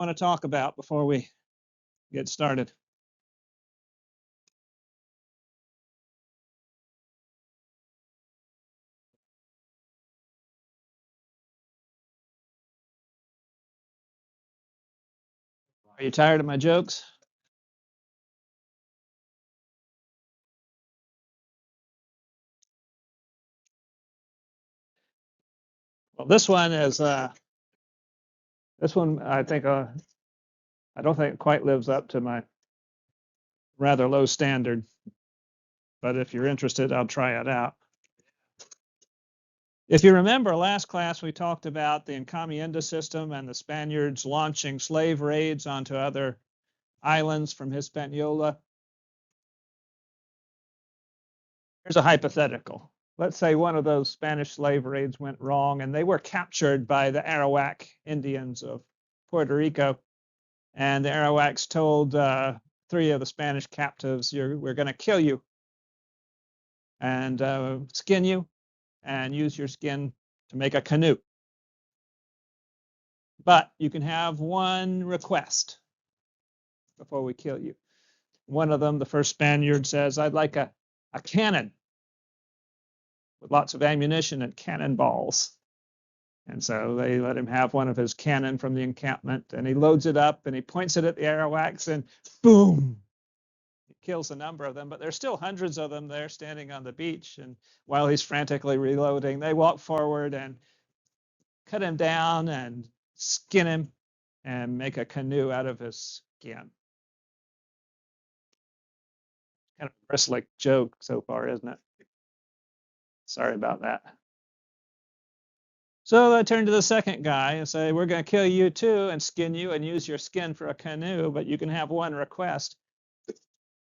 want to talk about before we get started? Are you tired of my jokes? Well, this one is this one I think I don't think it quite lives up to my rather low standard, but if you're interested, I'll try it out. If you remember last class, we talked about the encomienda system and the Spaniards launching slave raids onto other islands from Hispaniola. Here's a hypothetical. Let's say one of those Spanish slave raids went wrong and they were captured by the Arawak Indians of Puerto Rico. And the Arawaks told 3 of the Spanish captives, we're going to kill you and skin you and use your skin to make a canoe. But you can have one request before we kill you. One of them, the first Spaniard, says, I'd like a cannon with lots of ammunition and cannonballs. And so they let him have one of his cannon from the encampment, and he loads it up and he points it at the Arawaks, and boom, it kills a number of them. But there's still hundreds of them there standing on the beach. And while he's frantically reloading, they walk forward and cut him down and skin him and make a canoe out of his skin. Kind of a bristly joke so far, isn't it? Sorry about that. So I turn to the second guy and say, we're going to kill you too and skin you and use your skin for a canoe, but you can have one request.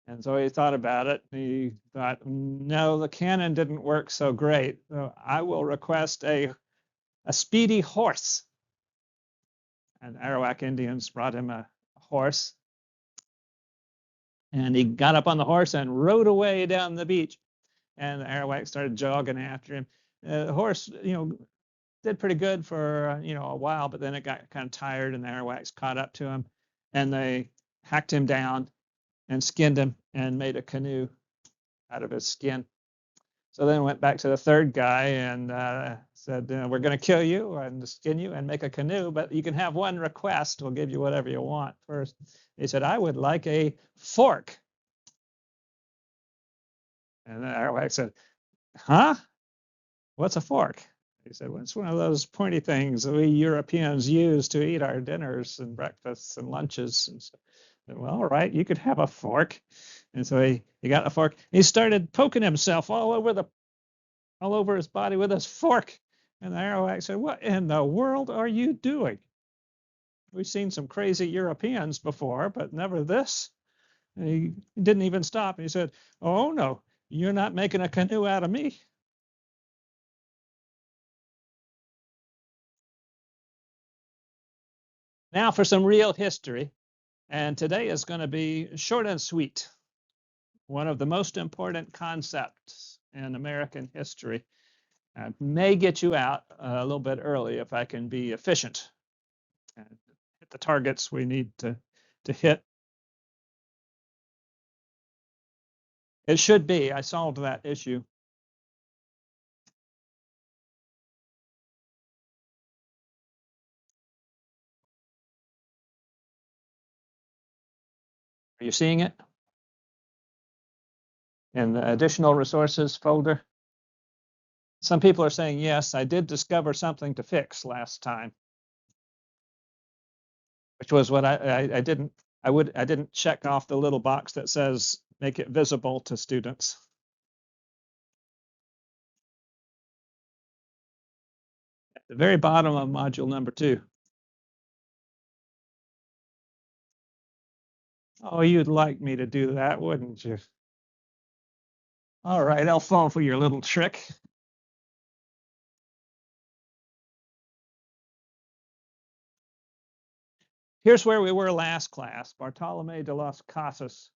And so he thought about it. He thought, no, the cannon didn't work so great. So I will request a speedy horse. And Arawak Indians brought him a horse. And he got up on the horse and rode away down the beach. And the Arawak started jogging after him. The horse, did pretty good for a while, but then it got kind of tired, and the Arawaks caught up to him, and they hacked him down and skinned him and made a canoe out of his skin. So then went back to the third guy and said, we're going to kill you and skin you and make a canoe, but you can have one request. We'll give you whatever you want first. He said, I would like a fork. And the Arawak said, huh? What's a fork? He said, well, it's one of those pointy things that we Europeans use to eat our dinners and breakfasts and lunches. And so, well, all right, you could have a fork. And so he got a fork. He started poking himself all over his body with his fork. And the Arawak said, what in the world are you doing? We've seen some crazy Europeans before, but never this. And he didn't even stop. He said, oh, no, you're not making a canoe out of me. Now for some real history. And today is going to be short and sweet. One of the most important concepts in American history. May get you out a little bit early if I can be efficient and hit the targets we need to hit. It should be. I solved that issue. Are you seeing it? In the additional resources folder? Some people are saying, yes, I did discover something to fix last time. Which was what I didn't check off the little box that says make it visible to students. At the very bottom of module number 2. Oh, you'd like me to do that, wouldn't you? All right, I'll fall for your little trick. Here's where we were last class. Bartolome de las Casas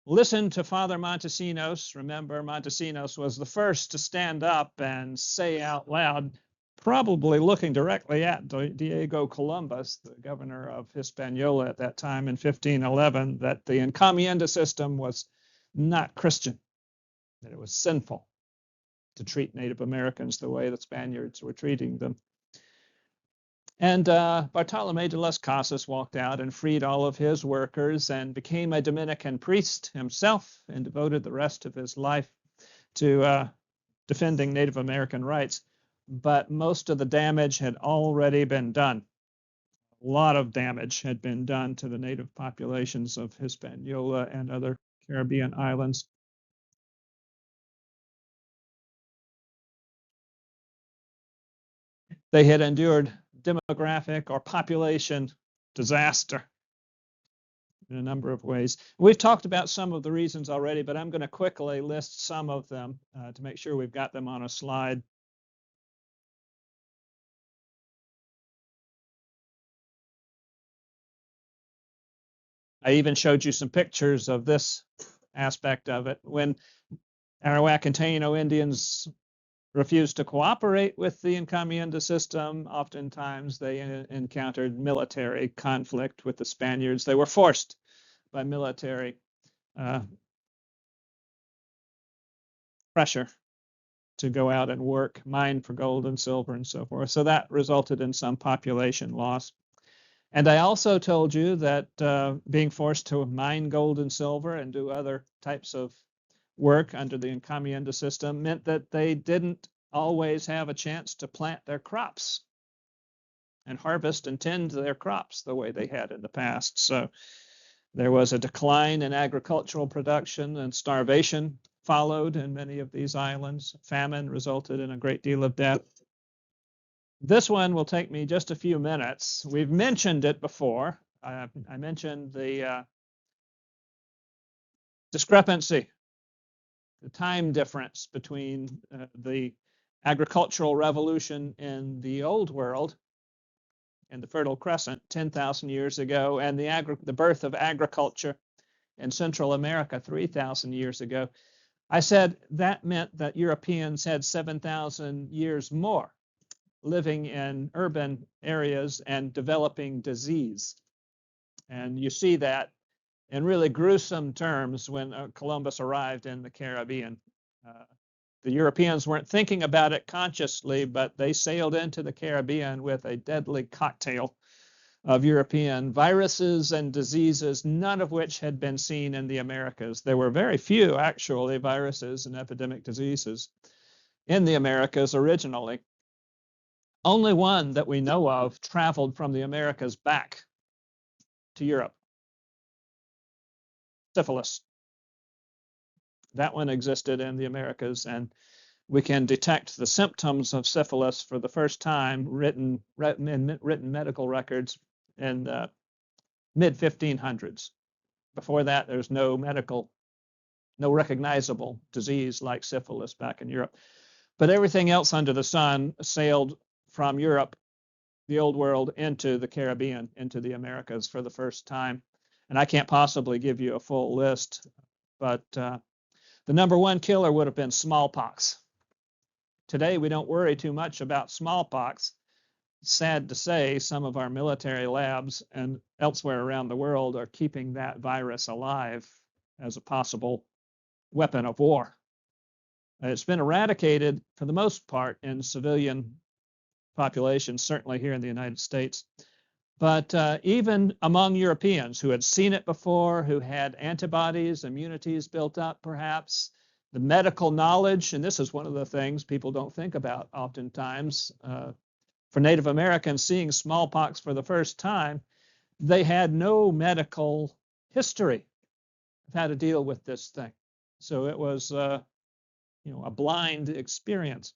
listened to Father Montesinos. Remember, Montesinos was the first to stand up and say out loud, probably looking directly at Diego Columbus, the governor of Hispaniola at that time in 1511, that the encomienda system was not Christian, that it was sinful to treat Native Americans the way the Spaniards were treating them. And Bartolome de las Casas walked out and freed all of his workers and became a Dominican priest himself and devoted the rest of his life to defending Native American rights. But most of the damage had already been done. A lot of damage had been done to the native populations of Hispaniola and other Caribbean islands. They had endured demographic or population disaster in a number of ways. We've talked about some of the reasons already, but I'm going to quickly list some of them to make sure we've got them on a slide. I even showed you some pictures of this aspect of it. When Arawak and Taino Indians refused to cooperate with the encomienda system, oftentimes they encountered military conflict with the Spaniards. They were forced by military pressure to go out and work, mine for gold and silver and so forth. So that resulted in some population loss. And I also told you that being forced to mine gold and silver and do other types of work under the encomienda system meant that they didn't always have a chance to plant their crops and harvest and tend to their crops the way they had in the past. So there was a decline in agricultural production, and starvation followed in many of these islands. Famine resulted in a great deal of death. This one will take me just a few minutes. We've mentioned it before. I mentioned the discrepancy, the time difference between the agricultural revolution in the Old World, in the Fertile Crescent, 10,000 years ago, and the birth of agriculture in Central America 3,000 years ago. I said that meant that Europeans had 7,000 years more living in urban areas and developing disease. And you see that in really gruesome terms when Columbus arrived in the Caribbean. The Europeans weren't thinking about it consciously, but they sailed into the Caribbean with a deadly cocktail of European viruses and diseases, none of which had been seen in the Americas. There were very few, actually, viruses and epidemic diseases in the Americas originally. Only one that we know of traveled from the Americas back to Europe. Syphilis. That one existed in the Americas, and we can detect the symptoms of syphilis for the first time written medical records in the mid-1500s. Before that, there's no recognizable disease like syphilis back in Europe. But everything else under the sun sailed from Europe, the Old World, into the Caribbean, into the Americas for the first time. And I can't possibly give you a full list, but the number one killer would have been smallpox. Today, we don't worry too much about smallpox. Sad to say, some of our military labs and elsewhere around the world are keeping that virus alive as a possible weapon of war. It's been eradicated for the most part in civilian populations, certainly here in the United States. But even among Europeans who had seen it before, who had antibodies, immunities built up perhaps, the medical knowledge, and this is one of the things people don't think about oftentimes. For Native Americans seeing smallpox for the first time, they had no medical history of how to deal with this thing. So it was a blind experience.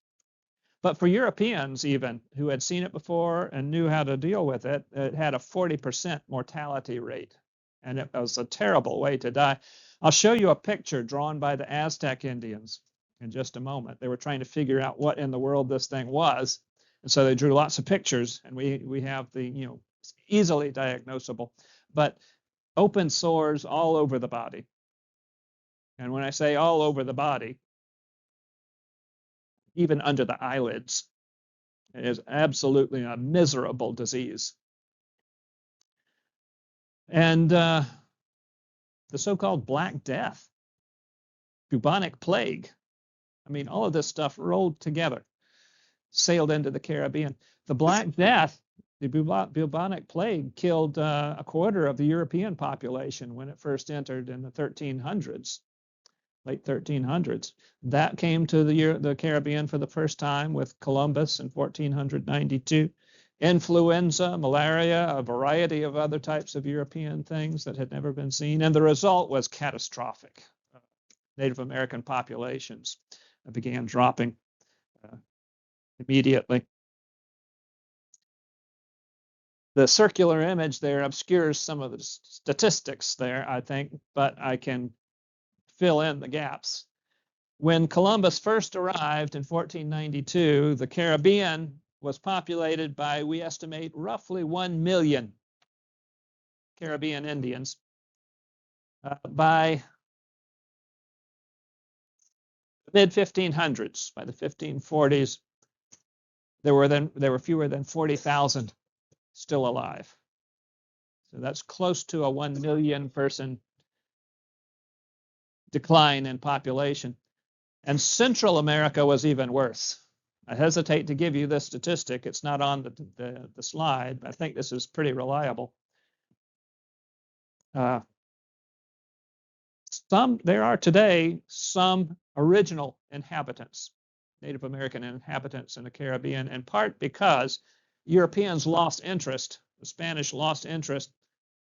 But for Europeans even, who had seen it before and knew how to deal with it, it had a 40% mortality rate. And it was a terrible way to die. I'll show you a picture drawn by the Aztec Indians in just a moment. They were trying to figure out what in the world this thing was. And so they drew lots of pictures, and we have the, easily diagnosable, but open sores all over the body. And when I say all over the body, even under the eyelids. It is absolutely a miserable disease. And the so-called Black Death, bubonic plague. I mean, all of this stuff rolled together, sailed into the Caribbean. The Black Death, the bubonic plague, killed a quarter of the European population when it first entered in the 1300s, late 1300s. That came to the Caribbean for the first time with Columbus in 1492. Influenza, malaria, a variety of other types of European things that had never been seen. And the result was catastrophic. Native American populations began dropping immediately. The circular image there obscures some of the statistics there, I think, but I can fill in the gaps. When Columbus first arrived in 1492, the Caribbean was populated by, we estimate, roughly 1 million Caribbean Indians. By the mid-1500s, by the 1540s, there were fewer than 40,000 still alive. So that's close to a 1 million person decline in population. And Central America was even worse. I hesitate to give you this statistic. It's not on the slide, but I think this is pretty reliable. There are today some original inhabitants, Native American inhabitants in the Caribbean, in part because Europeans lost interest, the Spanish lost interest.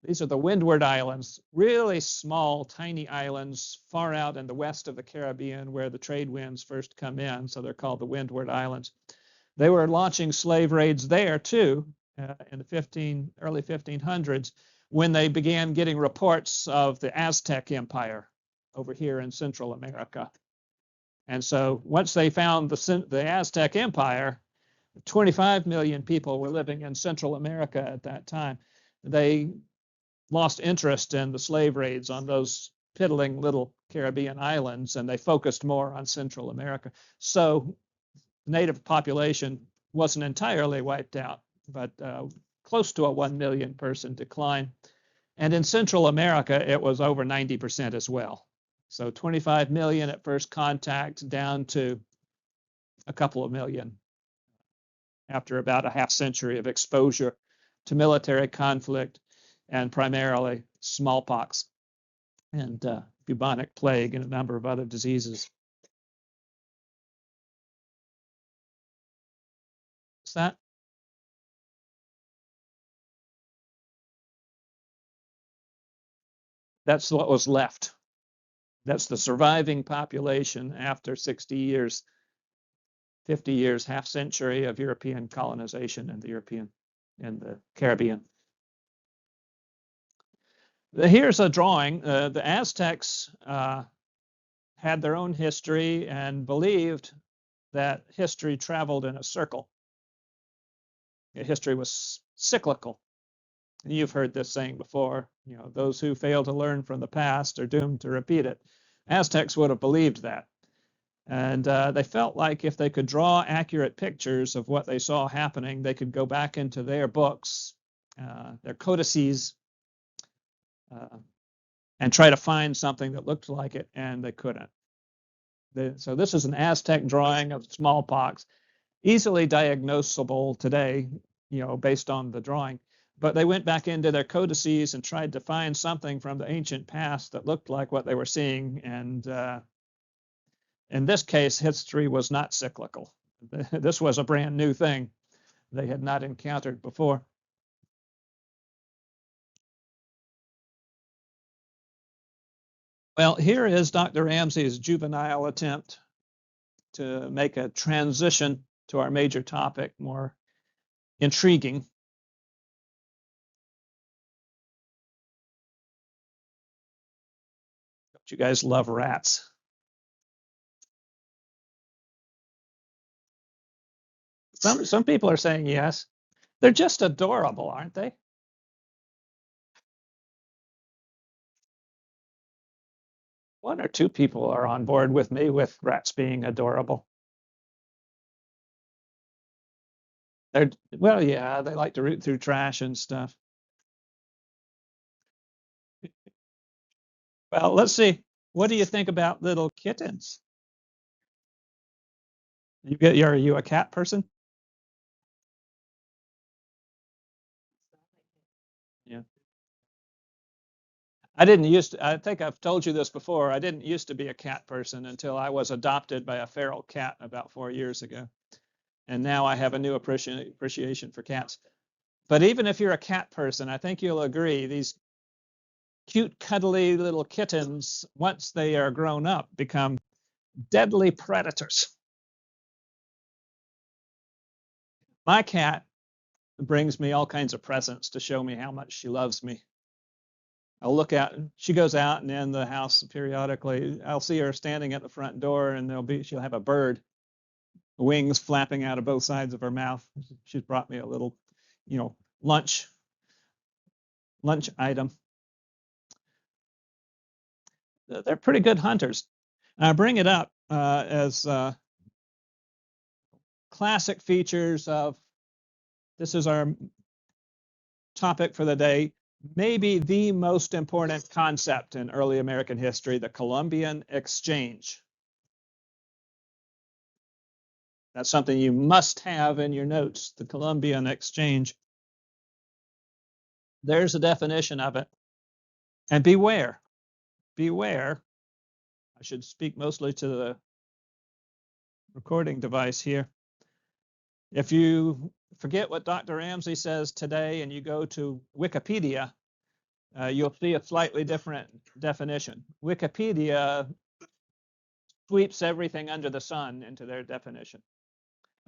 These are the Windward Islands, really small, tiny islands far out in the west of the Caribbean where the trade winds first come in, so they're called the Windward Islands. They were launching slave raids there too in the early 1500s when they began getting reports of the Aztec Empire over here in Central America. And so once they found the Aztec Empire, 25 million people were living in Central America at that time. They lost interest in the slave raids on those piddling little Caribbean islands, and they focused more on Central America. So the native population wasn't entirely wiped out, but close to a 1 million person decline. And in Central America, it was over 90% as well. So 25 million at first contact, down to a couple of million after about a half century of exposure to military conflict and primarily smallpox and bubonic plague and a number of other diseases. Is that? That's what was left. That's the surviving population after 60 years, 50 years, half century of European colonization in the Caribbean. Here's a drawing. The Aztecs had their own history and believed that history traveled in a circle. History was cyclical. And you've heard this saying before, those who fail to learn from the past are doomed to repeat it. Aztecs would have believed that. And they felt like if they could draw accurate pictures of what they saw happening, they could go back into their books, their codices, and try to find something that looked like it, and they couldn't. So this is an Aztec drawing of smallpox, easily diagnosable today, based on the drawing. But they went back into their codices and tried to find something from the ancient past that looked like what they were seeing. And in this case, history was not cyclical. This was a brand new thing they had not encountered before. Well, here is Dr. Ramsey's juvenile attempt to make a transition to our major topic more intriguing. Don't you guys love rats? Some people are saying yes. They're just adorable, aren't they? One or two people are on board with me with rats being adorable. Well, yeah, they like to root through trash and stuff. Well, let's see. What do you think about little kittens? Are you a cat person? Yeah. I think I've told you this before. I didn't used to be a cat person until I was adopted by a feral cat about 4 years ago. And now I have a new appreciation for cats. But even if you're a cat person, I think you'll agree these cute, cuddly little kittens, once they are grown up, become deadly predators. My cat brings me all kinds of presents to show me how much she loves me. I'll look out, she goes out and in the house periodically. I'll see her standing at the front door and she'll have a bird, wings flapping out of both sides of her mouth. She's brought me a little, lunch item. They're pretty good hunters. I bring it up as classic features of, this is our topic for the day, maybe the most important concept in early American history, the Columbian exchange. That's something you must have in your notes, the Columbian exchange. There's a definition of it. And beware, I should speak mostly to the recording device here. If you forget what Dr. Ramsey says today and you go to Wikipedia, you'll see a slightly different definition. Wikipedia sweeps everything under the sun into their definition.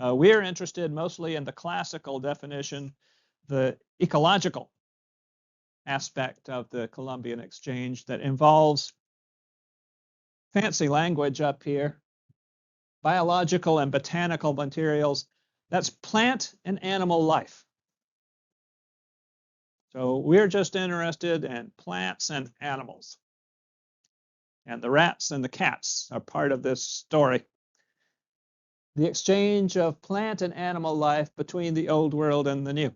We're interested mostly in the classical definition, the ecological aspect of the Columbian exchange that involves fancy language up here, biological and botanical materials. That's plant and animal life. So we're just interested in plants and animals. And the rats and the cats are part of this story. The exchange of plant and animal life between the old world and the new.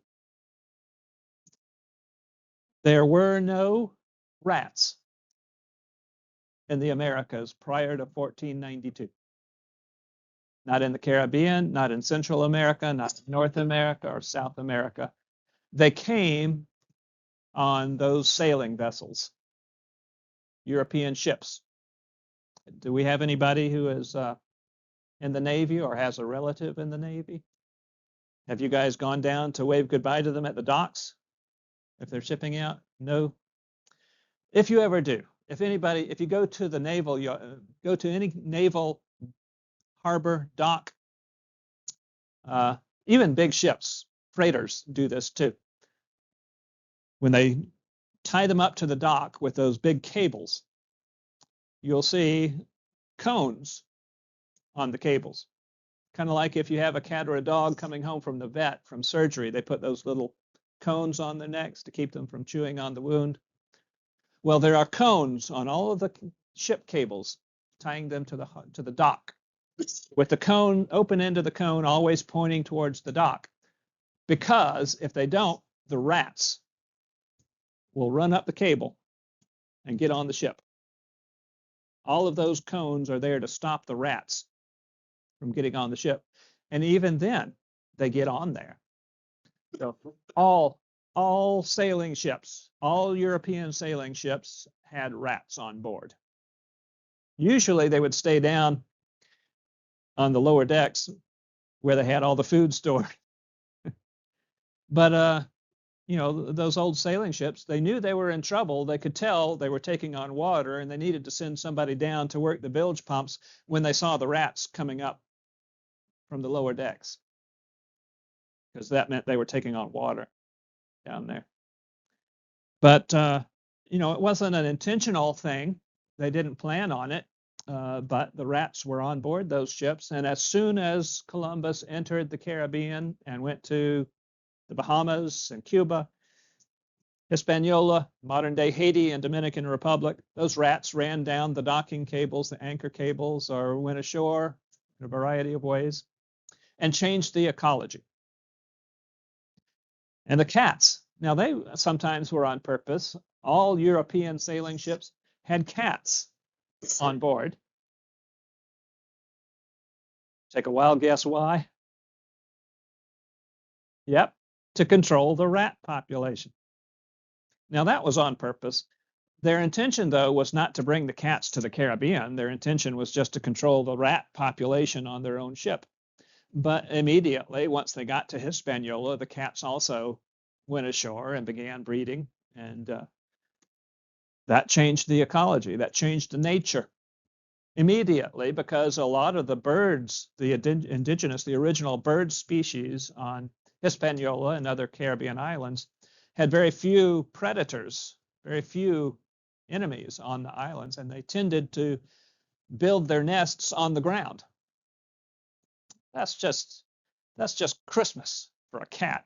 There were no rats in the Americas prior to 1492. Not in the Caribbean, not in Central America, not North America or South America. They came on those sailing vessels, European ships. Do we have anybody who is in the Navy or has a relative in the Navy? Have you guys gone down to wave goodbye to them at the docks if they're shipping out? No. If you ever do, if you go to the naval, go to any naval harbor dock, even big ships, freighters do this too. When they tie them up to the dock with those big cables, you'll see cones on the cables. Kind of like if you have a cat or a dog coming home from the vet from surgery, they put those little cones on their necks to keep them from chewing on the wound. Well, there are cones on all of the ship cables tying them to the dock, with the cone, open end of the cone, always pointing towards the dock. Because if they don't, the rats will run up the cable and get on the ship. All of those cones are there to stop the rats from getting on the ship. And even then, they get on there. So all sailing ships, all European sailing ships had rats on board. Usually they would stay down on the lower decks where they had all the food stored. But those old sailing ships, they knew they were in trouble. They could tell they were taking on water and they needed to send somebody down to work the bilge pumps when they saw the rats coming up from the lower decks, because that meant they were taking on water down there. But it wasn't an intentional thing. They didn't plan on it, but the rats were on board those ships. And as soon as Columbus entered the Caribbean and went to the Bahamas and Cuba, Hispaniola, modern-day Haiti and Dominican Republic, those rats ran down the docking cables, the anchor cables, or went ashore in a variety of ways and changed the ecology. And the cats, now they sometimes were on purpose. All European sailing ships had cats on board. Take a wild guess why? Yep, to control the rat population. Now that was on purpose. Their intention, though, was not to bring the cats to the Caribbean. Their intention was just to control the rat population on their own ship. But immediately, once they got to Hispaniola, the cats also went ashore and began breeding. And that changed the ecology, that changed the nature immediately, because a lot of the birds, the indigenous, the original bird species on Hispaniola and other Caribbean islands, had very few predators, very few enemies on the islands, and they tended to build their nests on the ground. That's just Christmas for a cat.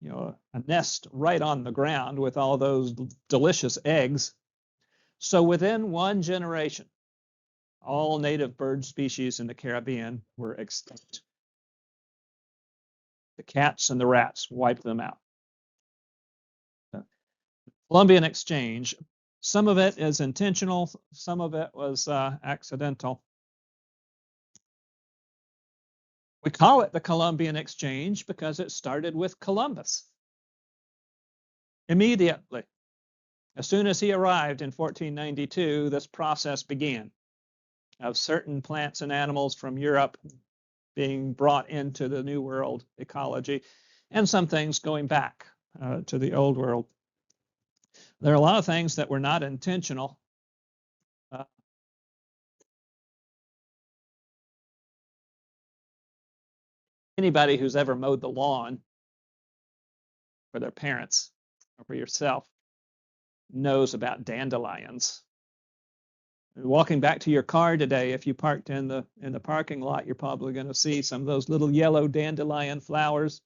You know, a nest right on the ground with all those delicious eggs. So within one generation, all native bird species in the Caribbean were extinct. The cats and the rats wiped them out. The Columbian exchange, some of it is intentional, some of it was accidental. We call it the Columbian exchange because it started with Columbus. Immediately, as soon as he arrived in 1492, this process began of certain plants and animals from Europe being brought into the New World ecology, and some things going back to the Old World. There are a lot of things that were not intentional. Anybody who's ever mowed the lawn for their parents or for yourself knows about dandelions. Walking back to your car today, if you parked in the parking lot, you're probably going to see some of those little yellow dandelion flowers.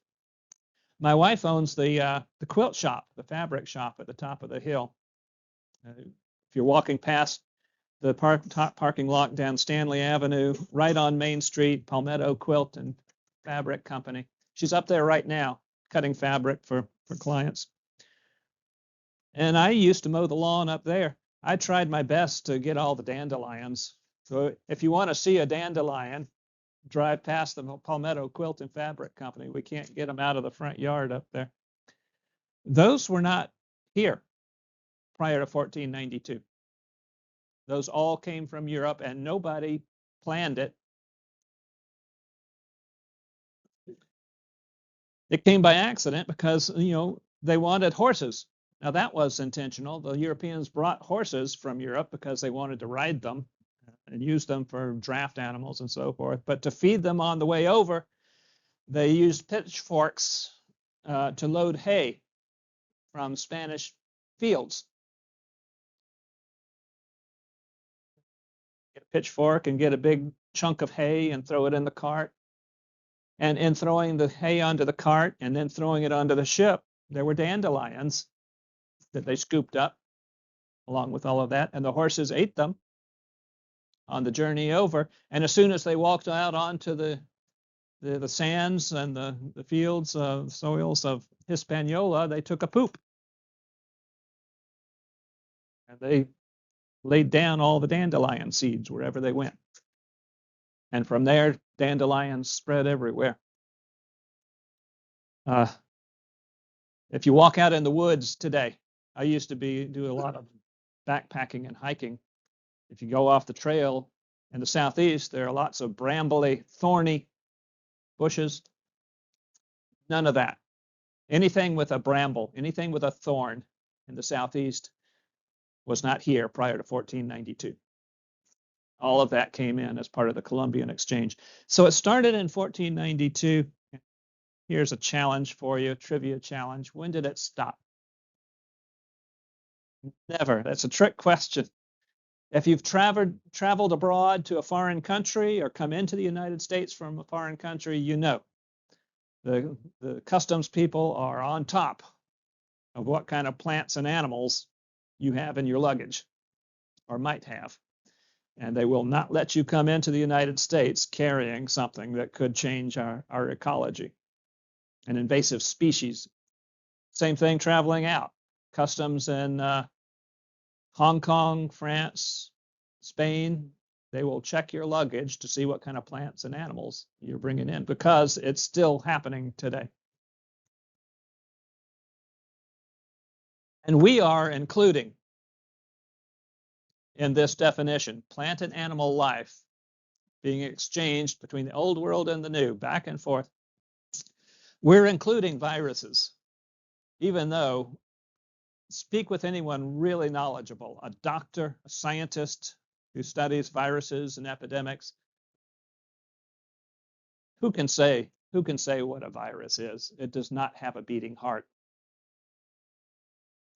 My wife owns the quilt shop, the fabric shop at the top of the hill. If you're walking past the top parking lot down Stanley Avenue, right on Main Street, Palmetto Quilt and Fabric Company. She's up there right now cutting fabric for clients. And I used to mow the lawn up there. I tried my best to get all the dandelions. So if you want to see a dandelion, drive past the Palmetto Quilt and Fabric Company. We can't get them out of the front yard up there. Those were not here prior to 1492. Those all came from Europe, and nobody planned it. It came by accident because, you know, they wanted horses. Now that was intentional. The Europeans brought horses from Europe because they wanted to ride them and use them for draft animals and so forth. But to feed them on the way over, they used pitchforks to load hay from Spanish fields. Get a pitchfork and get a big chunk of hay and throw it in the cart. And in throwing the hay onto the cart and then throwing it onto the ship, there were dandelions that they scooped up along with all of that. And the horses ate them on the journey over. And as soon as they walked out onto the sands and the fields, soils of Hispaniola, they took a poop. And they laid down all the dandelion seeds wherever they went. And from there, dandelions spread everywhere. If you walk out in the woods today, I used to do a lot of backpacking and hiking. If you go off the trail in the southeast, there are lots of brambly, thorny bushes. None of that. Anything with a bramble, anything with a thorn in the southeast was not here prior to 1492. All of that came in as part of the Columbian exchange. So it started in 1492. Here's a challenge for you, a trivia challenge. When did it stop? Never. That's a trick question. If you've traveled abroad to a foreign country or come into the United States from a foreign country, you know the customs people are on top of what kind of plants and animals you have in your luggage or might have. And they will not let you come into the United States carrying something that could change our ecology. an invasive species. Same thing traveling out. Customs in Hong Kong, France, Spain, they will check your luggage to see what kind of plants and animals you're bringing in because it's still happening today. And we are including in this definition plant and animal life being exchanged between the old world and the new, back and forth. We're including viruses, even though speak with anyone really knowledgeable, a doctor, a scientist who studies viruses and epidemics. Who can say what a virus is? It does not have a beating heart.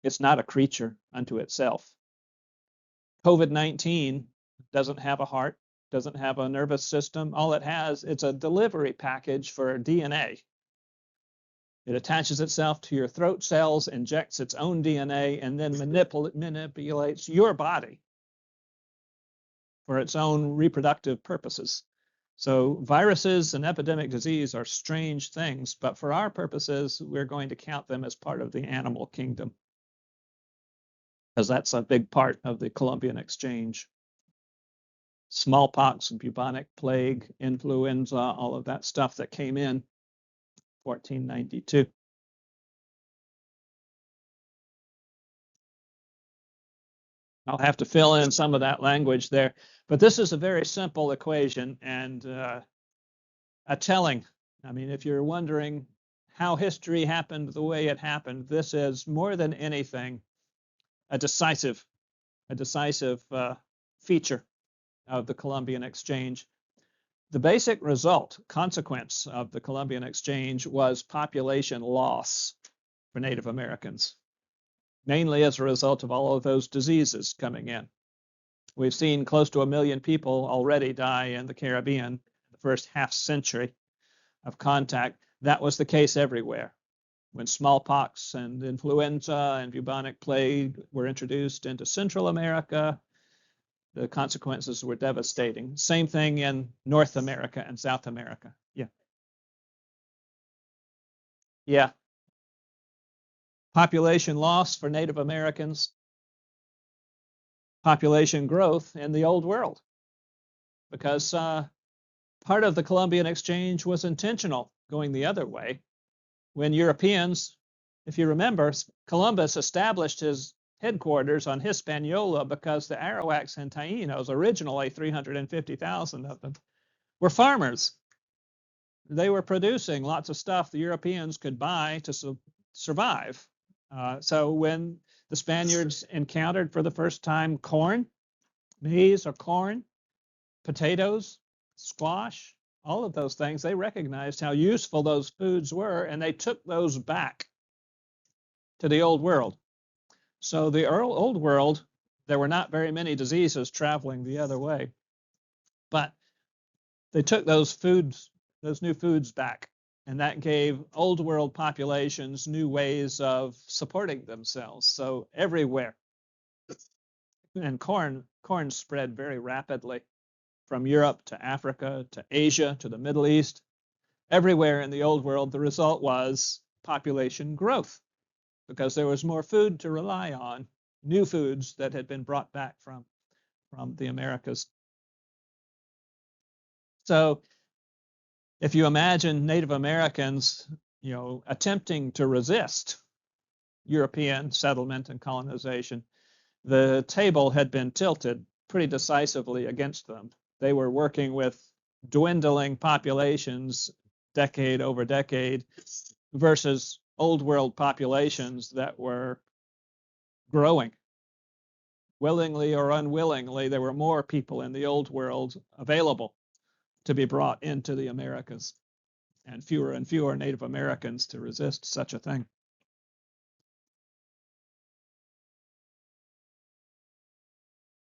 It's not a creature unto itself. COVID-19 doesn't have a heart, doesn't have a nervous system. All it has, it's a delivery package for DNA. It attaches itself to your throat cells, injects its own DNA, and then manipulates your body for its own reproductive purposes. So viruses and epidemic disease are strange things, but for our purposes, we're going to count them as part of the animal kingdom, because that's a big part of the Columbian exchange. Smallpox, bubonic plague, influenza, all of that stuff that came in 1492. I'll have to fill in some of that language there, but this is a very simple equation and a telling. I mean, if you're wondering how history happened the way it happened, this is more than anything a decisive feature of the Columbian exchange. The basic consequence of the Columbian exchange was population loss for Native Americans, mainly as a result of all of those diseases coming in. We've seen close to 1 million people already die in the Caribbean the first half century of contact. That was the case everywhere. When smallpox and influenza and bubonic plague were introduced into Central America, the consequences were devastating. Same thing in North America and South America. Yeah. Population loss for Native Americans, population growth in the Old World, because part of the Columbian exchange was intentional, going the other way. When Europeans, if you remember, Columbus established his headquarters on Hispaniola because the Arawaks and Taínos, originally 350,000 of them, were farmers. They were producing lots of stuff the Europeans could buy to survive. So when the Spaniards encountered for the first time corn, maize or corn, potatoes, squash, all of those things, they recognized how useful those foods were, and they took those back to the Old World. So the Old World, there were not very many diseases traveling the other way, but they took those new foods back, and that gave Old World populations new ways of supporting themselves. So everywhere, and corn spread very rapidly from Europe to Africa to Asia to the Middle East. Everywhere in the Old World, the result was population growth because there was more food to rely on, new foods that had been brought back from the Americas. So if you imagine Native Americans, attempting to resist European settlement and colonization, the table had been tilted pretty decisively against them. They were working with dwindling populations decade over decade versus Old World populations that were growing. Willingly or unwillingly, there were more people in the Old World available to be brought into the Americas, and fewer Native Americans to resist such a thing.